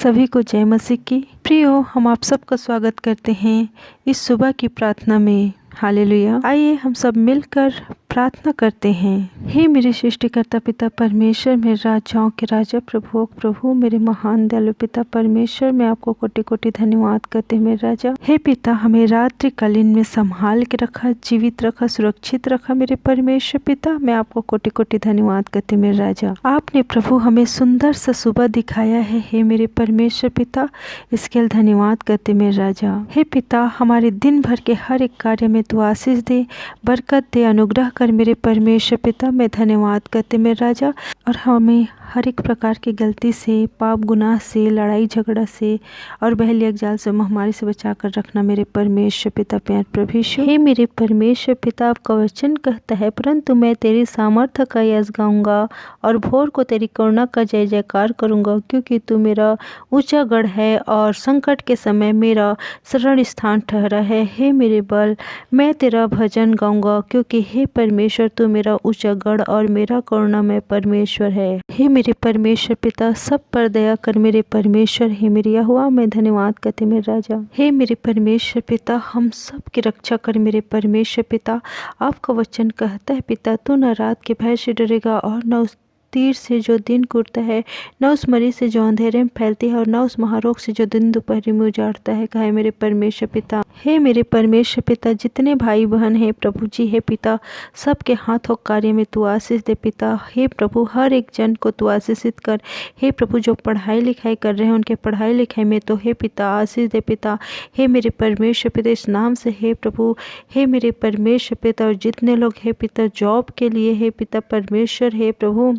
सभी को जय मसीह की। प्रियो, हम आप सबका स्वागत करते हैं इस सुबह की प्रार्थना में। हालेलुया। आइए हम सब मिलकर प्रार्थना करते हैं। हे मेरे सृष्टिकर्ता पिता परमेश्वर, मेरे राजाओं के राजा, प्रभुओं के प्रभु, मेरे महान दयालु पिता परमेश्वर, मैं आपको कोटि कोटि धन्यवाद करते हैं मेरे राजा। हे पिता, हमें रात्रि कालीन में संभाल के रखा, जीवित रखा, सुरक्षित रखा मेरे परमेश्वर पिता। मैं आपको कोटि कोटि धन्यवाद करते मेरे राजा। आपने प्रभु हमें सुंदर सा सुबह दिखाया है। हे मेरे परमेश्वर पिता, इसके लिए धन्यवाद करते मेरे राजा। हे पिता, हमारे दिन भर के हर एक कार्य में तू आशीष दे, बरकत दे, अनुग्रह कर मेरे परमेश्वर पिता। मैं धन्यवाद करते मेरे राजा। और हमें हर एक प्रकार की गलती से, पाप गुनाह से, लड़ाई झगड़ा से और बहलियक जाल से, महामारी से बचा कर रखना मेरे परमेश्वर पिता प्यार प्रभु यीशु। हे मेरे परमेश्वर पिता, आपका वचन कहता है, परंतु मैं तेरी सामर्थ्य का यश गाऊंगा और भोर को तेरी करुणा का जय जयकार करूंगा, क्योंकि तू मेरा ऊंचा गढ़ है और संकट के समय मेरा शरण स्थान ठहरा है। हे मेरे बल, मैं तेरा भजन गाऊंगा, क्योंकि हे परमेश्वर तू मेरा ऊंचा गढ़ और मेरा करुणामय परमेश्वर है। हे मेरे परमेश्वर पिता, सब पर दया कर मेरे परमेश्वर। हे मेरे यहोवा, मैं धन्यवाद करते मेरे राजा। हे मेरे परमेश्वर पिता, हम सब की रक्षा कर मेरे परमेश्वर पिता। आपका वचन कहता है पिता, तू न रात के भय से डरेगा और न उस तीर से जो दिन को उड़ता है, न उस मरी से जो अंधेरे में फैलती है, और न उस महारोग से जो दिन दोपहरी में उजाड़ता है, कहा मेरे परमेश्वर पिता। हे मेरे परमेश्वर पिता, जितने भाई बहन हैं प्रभु जी, हे पिता, सबके हाथों कार्य में तू आशीष दे पिता। हे प्रभु, हर एक जन को तू आशीषित कर। हे प्रभु, जो पढ़ाई लिखाई कर रहे हैं उनके पढ़ाई लिखाई में तो हे पिता आशीष दे पिता। हे मेरे परमेश्वर पिता, इस नाम से हे प्रभु, हे मेरे परमेश्वर पिता, और जितने लोग हे पिता जॉब के लिए हे पिता परमेश्वर, हे प्रभु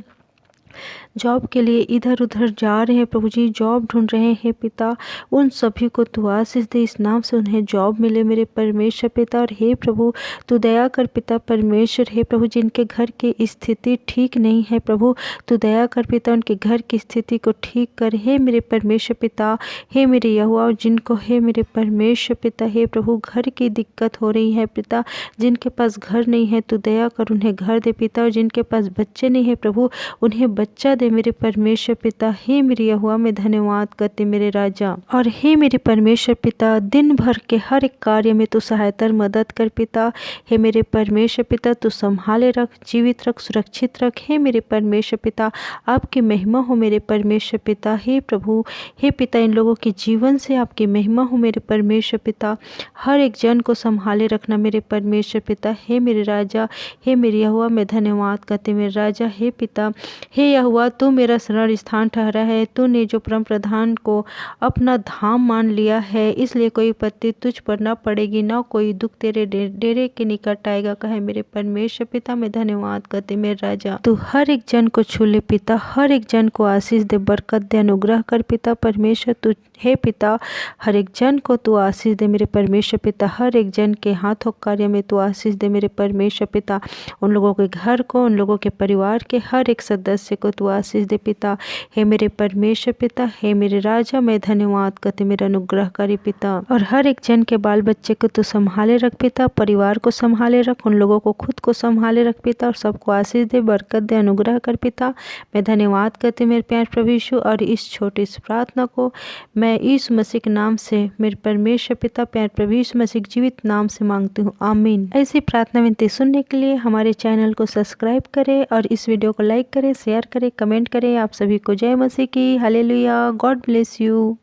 जॉब के लिए इधर उधर जा रहे हैं प्रभु जी, जॉब ढूंढ रहे हैं पिता, उन सभी को तू आशीष दे। इस नाम से उन्हें जॉब मिले मेरे परमेश्वर पिता। और हे प्रभु, तू दया कर पिता परमेश्वर। हे प्रभु, जिनके घर की स्थिति ठीक नहीं है प्रभु, तू दया कर पिता, उनके घर की स्थिति को ठीक कर। हे मेरे परमेश्वर पिता, हे मेरे यहोवा, जिनको हे मेरे परमेश्वर पिता हे प्रभु घर की दिक्कत हो रही है पिता, जिनके पास घर नहीं है तू दया कर उन्हें घर दे पिता। और जिनके पास बच्चे नहीं है प्रभु, उन्हें बच्चा दे मेरे परमेश्वर पिता। हे मेरे यहोवा, मैं धन्यवाद करते मेरे राजा। और हे मेरे परमेश्वर पिता, दिन भर के हर एक कार्य में तू सहायता मदद कर पिता। हे मेरे परमेश्वर पिता, तू संभाले रख, जीवित रख, सुरक्षित रख। हे मेरे परमेश्वर पिता, आपकी महिमा हो मेरे परमेश्वर पिता। हे प्रभु, हे पिता, इन लोगों के जीवन से आपकी महिमा हो मेरे परमेश्वर पिता। हर एक जन को संभाले रखना मेरे परमेश्वर पिता। हे मेरे राजा, हे मेरे यहोवा, मैं धन्यवाद करते मेरे राजा। हे पिता, हे यहोवा, तू मेरा शरण स्थान ठहरा है। तूने जो परम प्रधान को अपना धाम मान लिया है, इसलिए कोई विपत्ति तुझ पर न पड़ेगी, न कोई दुख तेरे डेरे के निकट आएगा, कहे मेरे परमेश्वर पिता। मैं धन्यवाद करते मेरे राजा। तू हर एक जन को छू ले पिता, हर एक जन को आशीष दे, बरकत दे, अनुग्रह कर पिता परमेश्वर। तू हे पिता, हर एक जन को तू आशीष दे मेरे परमेश्वर पिता। हर एक जन के हाथों कार्य में तू आशीष दे मेरे परमेश्वर पिता। उन लोगों के घर को, उन लोगों के परिवार के हर एक सदस्य को तू आशीष दे पिता। हे मेरे परमेश्वर पिता, हे मेरे राजा, मैं धन्यवाद करते मेरा अनुग्रहकारी पिता। और हर एक जन के बाल बच्चे को तू संभाले रख पिता, परिवार को संभाले रख, उन लोगों को खुद को संभाले रख पिता, और सबको आशीष दे, बरकत दे, अनुग्रह कर पिता। मैं धन्यवाद करते मेरे प्यार प्रभु यीशु। और इस छोटी सी प्रार्थना को मैं यीशु मसीह के नाम से मेरे परमेश्वर पिता प्यार प्रभु यीशु मसीह के जीवित नाम से मांगती हूँ, आमीन। ऐसी प्रार्थना विनती सुनने के लिए हमारे चैनल को सब्सक्राइब करें और इस वीडियो को लाइक करें, शेयर करें, कमेंट करें। आप सभी को जय मसीह की। हालेलुया। God bless you.